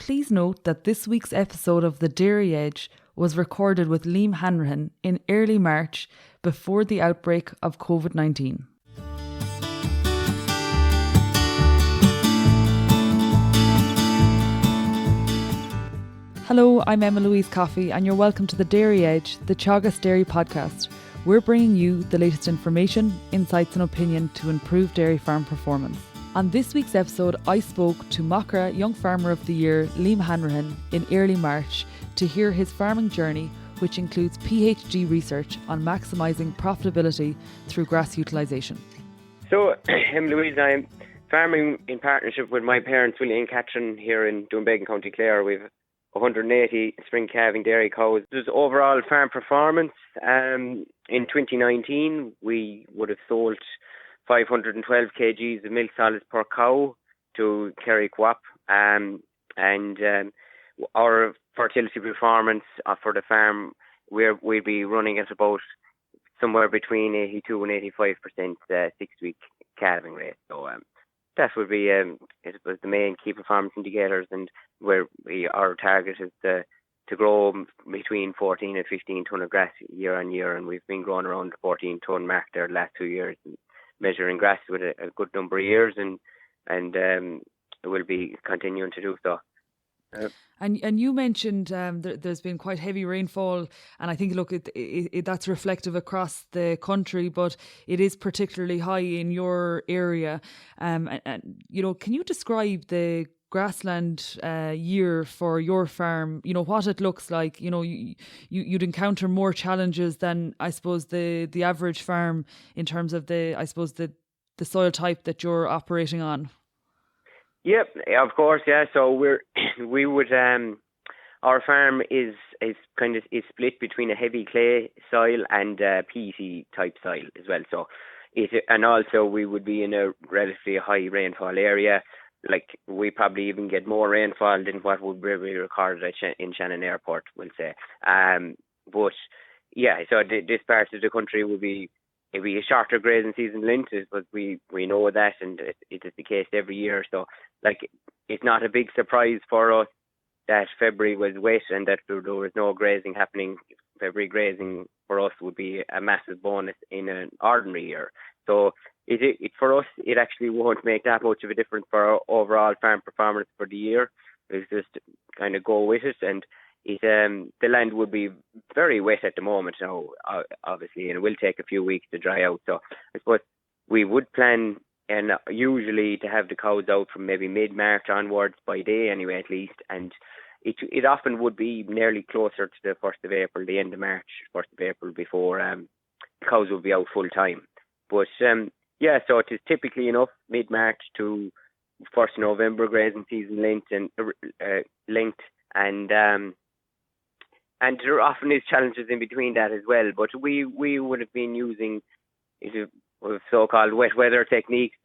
Please note that this week's episode of The Dairy Edge was recorded with Liam Hanrahan in early March before the outbreak of COVID-19. Hello, I'm Emma-Louise Coffey and you're welcome to The Dairy Edge, the Teagasc Dairy podcast. We're bringing you the latest information, insights and opinion to improve dairy farm performance. On this week's episode, I spoke to Macra Young Farmer of the Year, Liam Hanrahan, in early March to hear his farming journey, which includes PhD research on maximising profitability through grass utilisation. So, Emma-Louise, I'm farming in partnership with my parents, Willie and Catherine, here in Doonbeg in County Clare. We've 180 spring calving dairy cows. There's overall farm performance. In 2019, we would have sold 512 kgs of milk solids per cow to Kerry Co-op, and our fertility performance for the farm, we'd be running at about somewhere between 82 and 85% 6-week calving rate. So that would be it was the main key performance indicators, and our target is to grow between 14 and 15 tonne of grass year on year, and we've been growing around the 14 tonne mark there the last 2 years. Measuring grass with a good number of years, and we'll be continuing to do so. And you mentioned there's been quite heavy rainfall, and I think that's reflective across the country, but it is particularly high in your area. And can you describe the grassland year for your farm? What it looks like. You'd encounter more challenges than I suppose the average farm in terms of the soil type that you're operating on. Yep, of course, yeah. So our farm is split between a heavy clay soil and a peaty type soil as well. So and also we would be in a relatively high rainfall area. Like, we probably even get more rainfall than what would be recorded in Shannon Airport, we'll say. But yeah, so this part of the country it'd be a shorter grazing season length, but we know that, and it is the case every year. So, it's not a big surprise for us that February was wet and that there was no grazing happening. February grazing for us would be a massive bonus in an ordinary year. So for us, it actually won't make that much of a difference for our overall farm performance for the year. It's just kind of go with it, and the land would be very wet at the moment now, obviously, and it will take a few weeks to dry out. So I suppose we would plan, and usually, to have the cows out from maybe mid-March onwards by day anyway, at least, and it often would be nearly closer to the 1st of April, the end of March, 1st of April, before the cows will be out full time. But yeah, so it is typically enough mid-March to 1st November grazing season length, and there often is challenges in between that as well. But we would have been using so-called wet weather techniques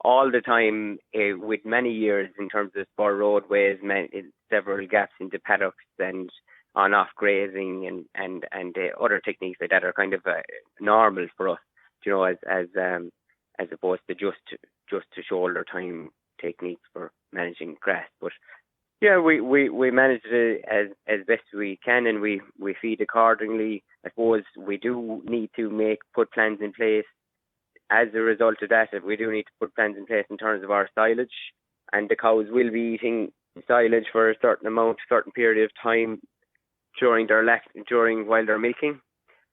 all the time, with many years in terms of spur roadways, several gaps into paddocks and on-off grazing and other techniques like that are kind of normal for us, as opposed to just to shoulder time techniques for managing grass. But yeah, we manage it as best we can, and we feed accordingly. I suppose we do need to put plans in place as a result of that. We do need to put plans in place in terms of our silage, and the cows will be eating silage for a certain period of time while they're milking.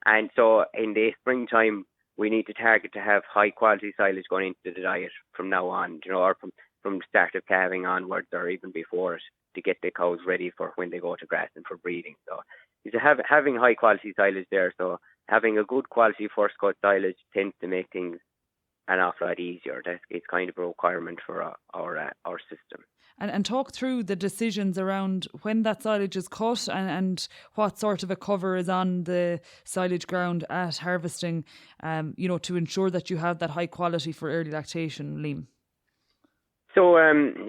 And so in the springtime, we need to target to have high quality silage going into the diet from now on, or from the start of calving onwards, or even before it, to get the cows ready for when they go to grass and for breeding. So having high quality silage there, so having a good quality first cut silage tends to make things an awful lot easier. It's kind of a requirement for our system. And talk through the decisions around when that silage is cut and what sort of a cover is on the silage ground at harvesting, to ensure that you have that high quality for early lactation, Liam. So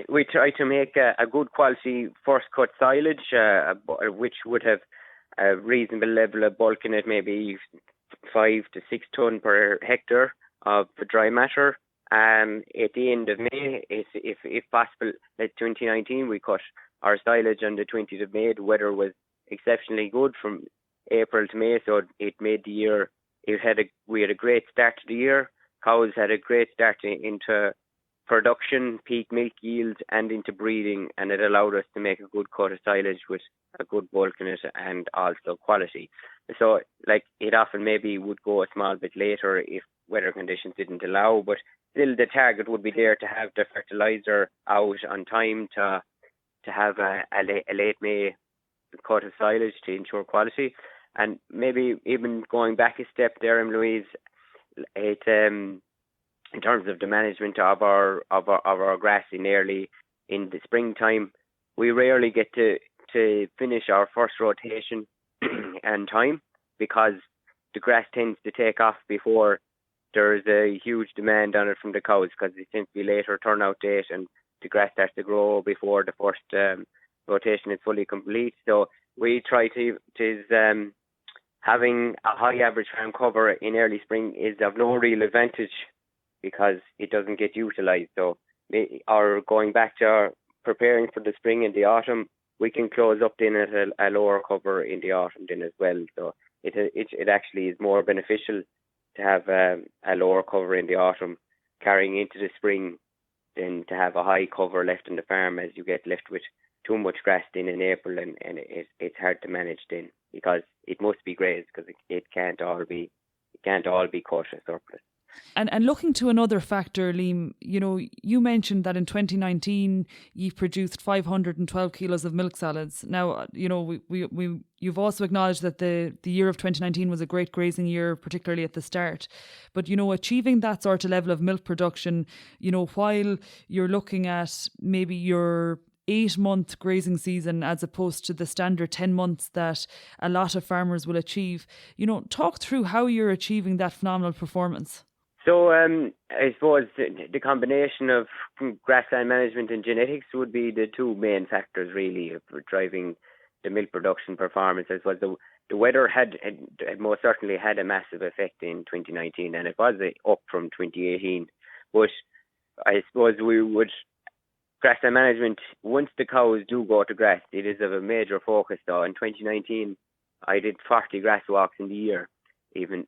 we try to make a good quality first cut silage, which would have a reasonable level of bulk in it, maybe 5 to 6 tonne per hectare of the dry matter. at the end of May, if possible, like 2019, we cut our silage on the 20th of May. The weather was exceptionally good from April to May, so it made the year. We had a great start to the year. Cows had a great start into production, peak milk yield, and into breeding, and it allowed us to make a good cut of silage with a good bulk in it and also quality. So, like, it often maybe would go a small bit later if weather conditions didn't allow, but still the target would be there to have the fertiliser out on time to have a late May cut of silage to ensure quality. And maybe even going back a step there, Emma-Louise, in terms of the management of our grass early in the springtime, we rarely get to finish our first rotation in time because the grass tends to take off before there's a huge demand on it from the cows, because it tends to be later turnout date and the grass starts to grow before the first rotation is fully complete. So we try to having a high average farm cover in early spring is of no real advantage because it doesn't get utilised. So or going back to our preparing for the spring and the autumn, we can close up then at a lower cover in the autumn then as well. So it actually is more beneficial to have a lower cover in the autumn carrying into the spring than to have a high cover left in the farm, as you get left with too much grass then in April, and it's hard to manage then because it must be grazed, because it can't all be cut as surplus. And looking to another factor, Liam, you mentioned that in 2019 you produced 512 kilos of milk solids. Now, you've also acknowledged that the year of 2019 was a great grazing year, particularly at the start. But, achieving that sort of level of milk production, while you're looking at maybe your 8-month grazing season as opposed to the standard 10 months that a lot of farmers will achieve, talk through how you're achieving that phenomenal performance. So I suppose the combination of grassland management and genetics would be the two main factors really for driving the milk production performance. I suppose the weather had most certainly had a massive effect in 2019, and it was up from 2018. But I suppose grassland management, once the cows do go to grass, it is of a major focus. So in 2019, I did 40 grass walks in the year. Even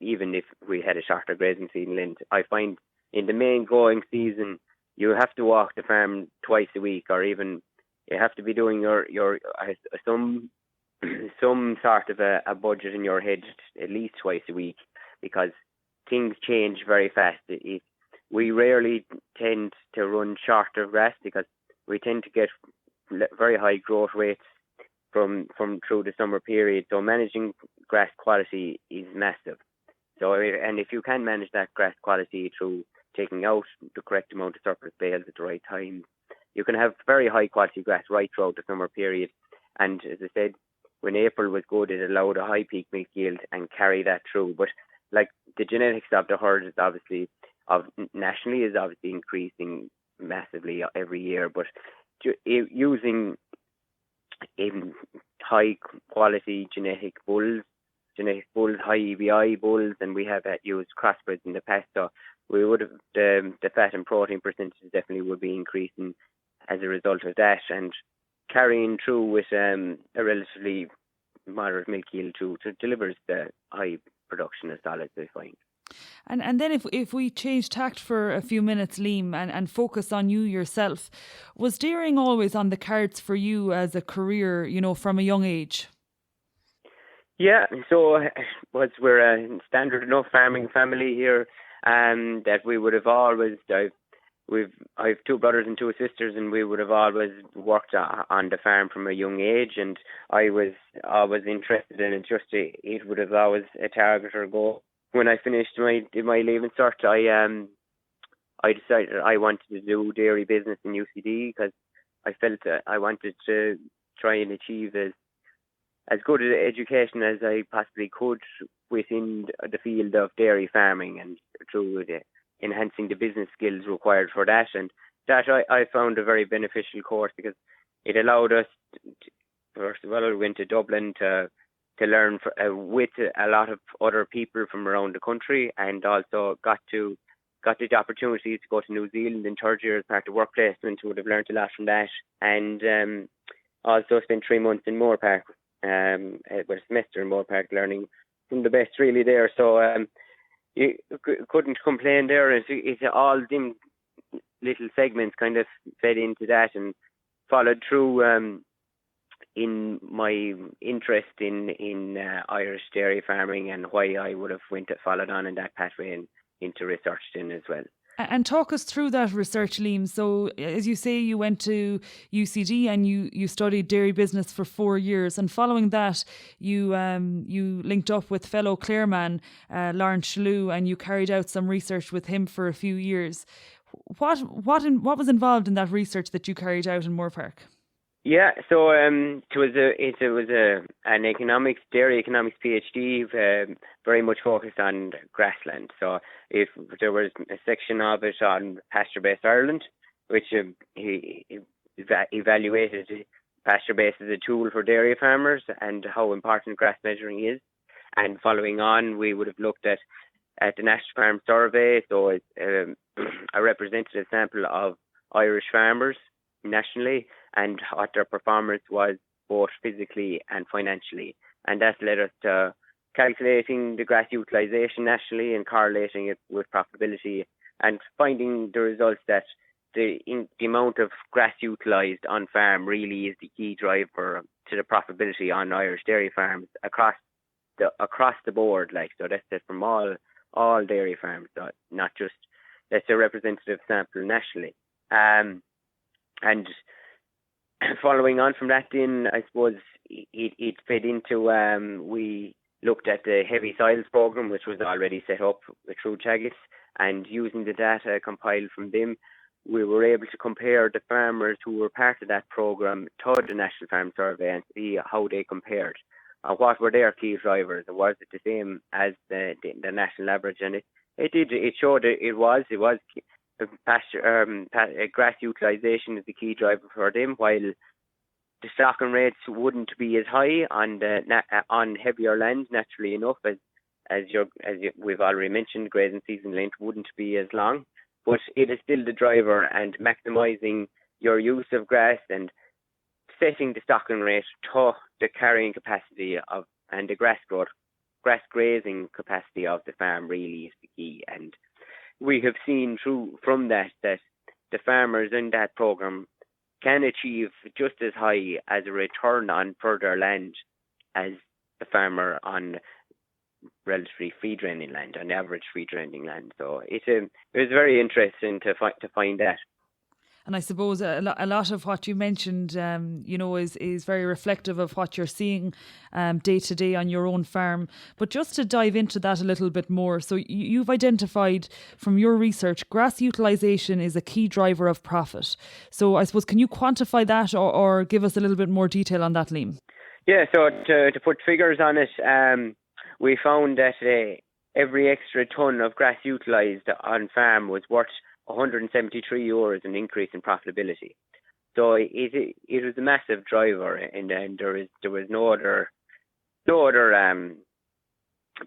if we had a shorter grazing season, I find in the main growing season you have to walk the farm twice a week, or even you have to be doing your some sort of a budget in your head at least twice a week, because things change very fast. We rarely tend to run shorter grass because we tend to get very high growth rates from through the summer period. So managing grass quality is massive. So, and if you can manage that grass quality through taking out the correct amount of surplus bales at the right time, you can have very high quality grass right throughout the summer period. And as I said, when April was good, it allowed a high peak milk yield and carry that through. But like the genetics of the herd is obviously nationally is obviously increasing massively every year. But using in high quality genetic bulls, high EBI bulls, and we have used crossbreds in the past. So we would have the fat and protein percentages definitely would be increasing as a result of that, and carrying through with a relatively moderate milk yield to delivers the high production of solids, I find. And then if we change tact for a few minutes, Liam, and focus on you yourself, was dairying always on the cards for you as a career, from a young age? Yeah, so we're a standard enough farming family here, that we would have always, I've 2 brothers and 2 sisters, and we would have always worked on the farm from a young age, and I was always interested in it. It would have always a target or goal. When I finished my leaving cert, I decided I wanted to do dairy business in UCD because I felt I wanted to try and achieve as good an education as I possibly could within the field of dairy farming, and through enhancing the business skills required for that. And that I found a very beneficial course because it allowed us, first of all, we went to Dublin to learn with a lot of other people from around the country, and also got to got the opportunity to go to New Zealand in third year as part of work placement. Would have learned a lot from that, and also spent 3 months in Moorpark, a semester in Moorpark, learning from the best really there. So you couldn't complain there. It's all them little segments kind of fed into that and followed through in my interest in Irish dairy farming, and why I would have followed on in that pathway and into research then as well. And talk us through that research, Liam. So, as you say, you went to UCD and you studied dairy business for 4 years. And following that, you linked up with fellow Clare man, Lawrence Shalhoub, and you carried out some research with him for a few years. What was involved in that research that you carried out in Moorpark? Yeah, so it was an dairy economics PhD, very much focused on grassland. So there was a section of it on pasture-based Ireland, which he evaluated pasture-based as a tool for dairy farmers and how important grass measuring is. And following on, we would have looked at the National Farm Survey, so it's a representative sample of Irish farmers nationally, and what their performance was both physically and financially. And that led us to calculating the grass utilisation nationally and correlating it with profitability, and finding the results that the amount of grass utilised on farm really is the key driver to the profitability on Irish dairy farms across the board. So that's it from all dairy farms, so not just, that's a representative sample nationally. And following on from that, then I suppose it fed into, we looked at the heavy soils program, which was already set up through Teagasc, and using the data compiled from them, we were able to compare the farmers who were part of that program to the National Farm Survey and see how they compared. What were their key drivers? Was it the same as the national average? And it showed it was grass utilisation is the key driver for them, while the stocking rates wouldn't be as high on heavier land, naturally enough, as we've already mentioned, grazing season length wouldn't be as long, but it is still the driver, and maximising your use of grass and setting the stocking rate to the carrying capacity of and the grass grazing capacity of the farm really is the key. And we have seen from that the farmers in that programme can achieve just as high as a return on further land as the farmer on relatively free draining land, on average free draining land. So it was very interesting to find that. And I suppose a lot of what you mentioned, is very reflective of what you're seeing day to day on your own farm. But just to dive into that a little bit more, so you've identified from your research, grass utilisation is a key driver of profit. So I suppose, can you quantify that or give us a little bit more detail on that, Liam? Yeah, so to put figures on it, we found that every extra tonne of grass utilised on farm was worth €173 an increase in profitability. So it was a massive driver, and there was no other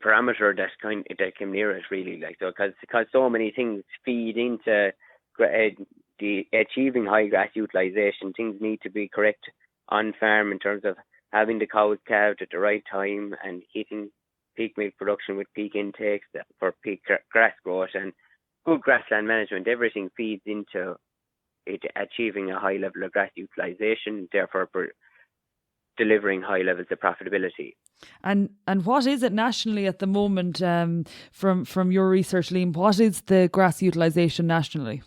parameter that came near it really. Because so many things feed into the achieving high grass utilisation. Things need to be correct on farm in terms of having the cows calved at the right time and hitting peak milk production with peak intakes for peak grass growth and good grassland management. Everything feeds into it achieving a high level of grass utilisation, therefore delivering high levels of profitability. And what is it nationally at the moment, from your research, Liam? What is the grass utilisation nationally?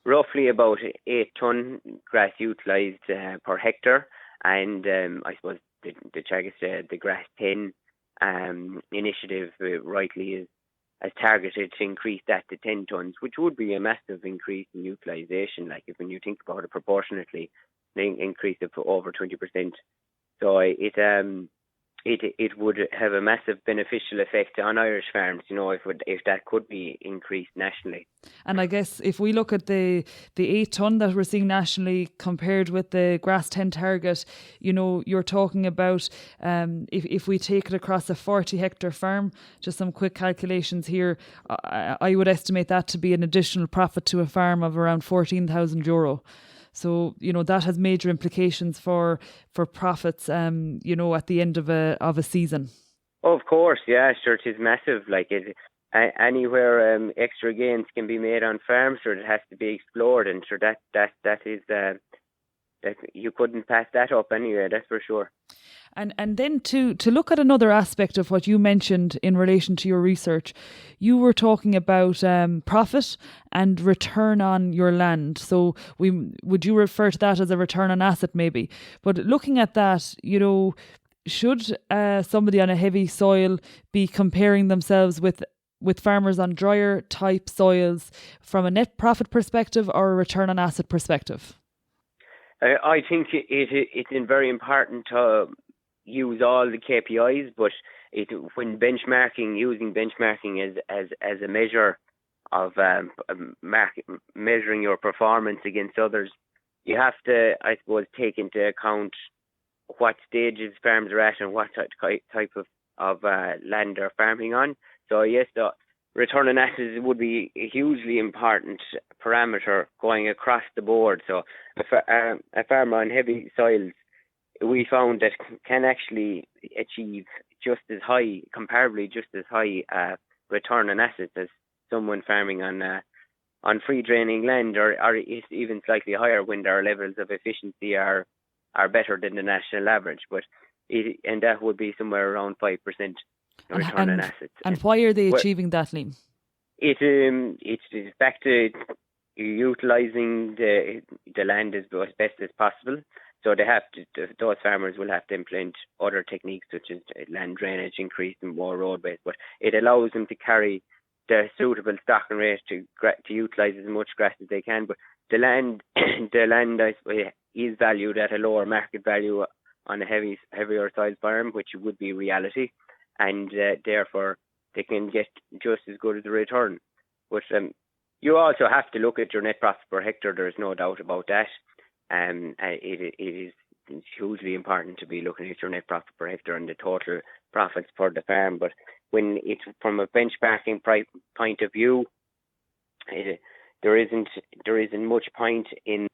Roughly about 8 tonne grass utilised per hectare, and I suppose the Teagasc, the Grass 10 initiative rightly has targeted to increase that to 10 tonnes, which would be a massive increase in utilisation. When you think about it proportionately, an increase of over 20%. So it would have a massive beneficial effect on Irish farms, if that could be increased nationally. And I guess if we look at the 8 tonne that we're seeing nationally compared with the grass 10 target, you're talking about if we take it across a 40 hectare farm, just some quick calculations here, I would estimate that to be an additional profit to a farm of around €14,000. So, that has major implications for profits, at the end of a season. Oh, of course, yeah, sure, it is massive. Like anywhere extra gains can be made on farms, so it has to be explored, and sure that is that you couldn't pass that up anyway, that's for sure. And then to look at another aspect of what you mentioned in relation to your research, you were talking about profit and return on your land. So would you refer to that as a return on asset maybe? But looking at that, should somebody on a heavy soil be comparing themselves with farmers on drier type soils from a net profit perspective or a return on asset perspective? I think it's very important to use all the KPIs, but when using benchmarking as a measure of measuring your performance against others, you have to, I suppose, take into account what stages farms are at and what type of land they're farming on. So yes, the return on assets would be a hugely important parameter going across the board. So a farmer on heavy soils, we found that can actually achieve comparably just as high return on assets as someone farming on free draining land, or even slightly higher when their levels of efficiency are better than the national average. And that would be somewhere around 5% return on assets. And why are they achieving that, Liam? It's back to utilising the land as best as possible. So those farmers will have to implement other techniques such as land drainage, increase in more roadways, but it allows them to carry the suitable stocking rate to utilise as much grass as they can. But the land is valued at a lower market value on a heavier soil farm, which would be reality, and therefore they can get just as good as a return. But you also have to look at your net profit per hectare. There's no doubt about that. It is hugely important to be looking at your net profit per hectare and the total profits for the farm. But when it's from a benchmarking point of view, there isn't much point in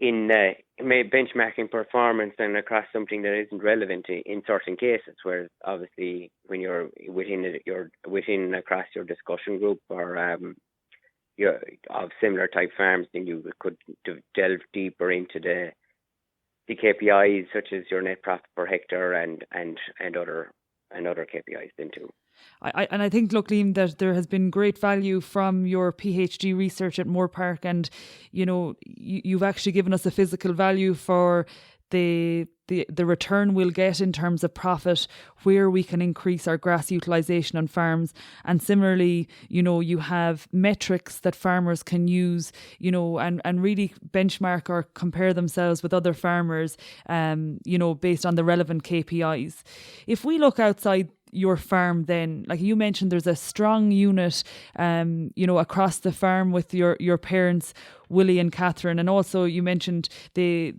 benchmarking performance and across something that isn't relevant in certain cases. Whereas obviously when you're within across your discussion group or of similar type farms, then you could delve deeper into the KPIs such as your net profit per hectare and other KPIs then too. I think, look, Liam, that there has been great value from your PhD research at Moore Park, and you've actually given us a physical value for the return we'll get in terms of profit, where we can increase our grass utilisation on farms. And similarly, you have metrics that farmers can use, and really benchmark or compare themselves with other farmers, based on the relevant KPIs. If we look outside your farm, then, like you mentioned, there's a strong unit across the farm with your parents, Willie and Catherine, and also you mentioned the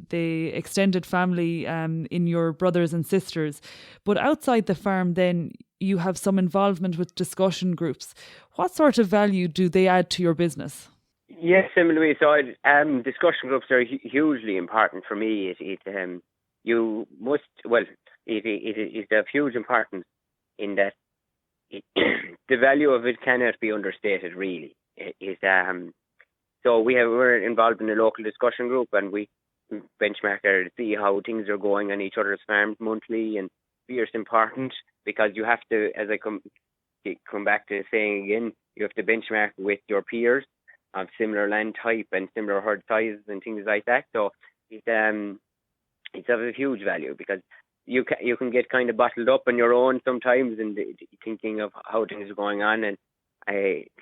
extended family in your brothers and sisters. But outside the farm, then you have some involvement with discussion groups. What sort of value do they add to your business? Yes, Emma-Louise, so discussion groups are hugely important for me. It is of huge importance in that the value of it cannot be understated, really. So we're involved in a local discussion group, and we benchmark to see how things are going on each other's farms monthly, and it's important because you have to, as I come back to saying again, you have to benchmark with your peers of similar land type and similar herd sizes and things like that. So it's of a huge value because you can get kind of bottled up on your own sometimes and thinking of how things are going on, and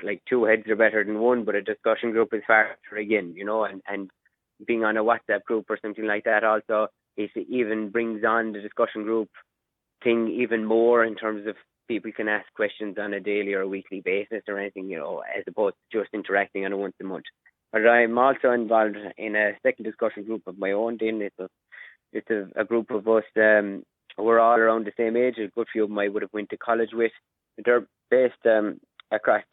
like two heads are better than one, but a discussion group is faster again, and being on a WhatsApp group or something like that also, it even brings on the discussion group developing even more in terms of people can ask questions on a daily or weekly basis or anything, as opposed to just interacting on a once a month. But I'm also involved in a second discussion group of my own. Then it's a group of us. We're all around the same age. A good few of them I would have went to college with. They're based across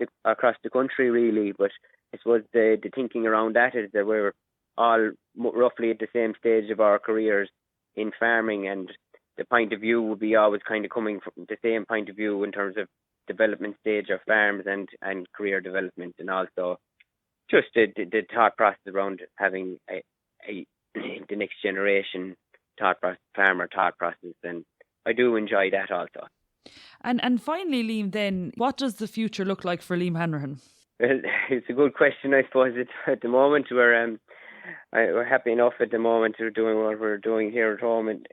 the country, really. But I suppose the thinking around that is that we're all roughly at the same stage of our careers in farming, and the point of view will be always kind of coming from the same point of view in terms of development stage of farms and career development, and also just the thought process around having the next generation farmer thought process, and I do enjoy that also. And finally, Liam, then, what does the future look like for Liam Hanrahan? Well, it's a good question, I suppose. At the moment, we're happy enough at the moment. We're doing what we're doing here at home, and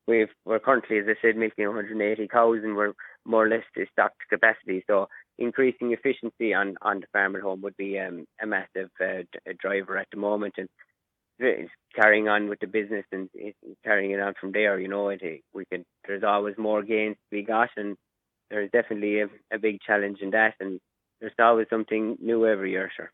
we're currently, as I said, milking 180 cows, and we're more or less to stocked capacity. So increasing efficiency on the farm at home would be a massive driver at the moment, and it's carrying on with the business and carrying it on from there. There's always more gains to be got, and there's definitely a big challenge in that, and there's always something new every year, sure.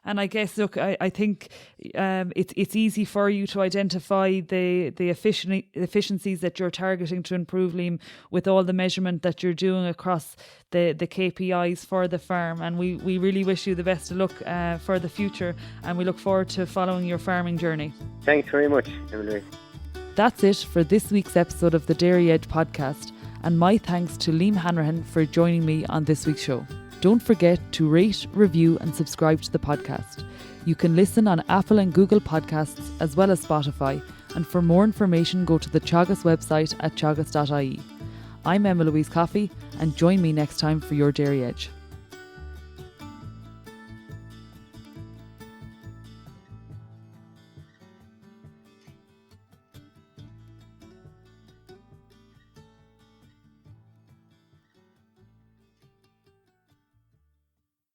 And I guess, look, I think it's easy for you to identify the efficiencies that you're targeting to improve, Liam, with all the measurement that you're doing across the KPIs for the farm. And we really wish you the best of luck for the future, and we look forward to following your farming journey. Thanks very much, Emma-Louise. That's it for this week's episode of the Dairy Edge podcast, and my thanks to Liam Hanrahan for joining me on this week's show. Don't forget to rate, review and subscribe to the podcast. You can listen on Apple and Google Podcasts as well as Spotify, and for more information go to the Teagasc website at teagasc.ie. I'm Emma-Louise Coffey, and join me next time for your Dairy Edge.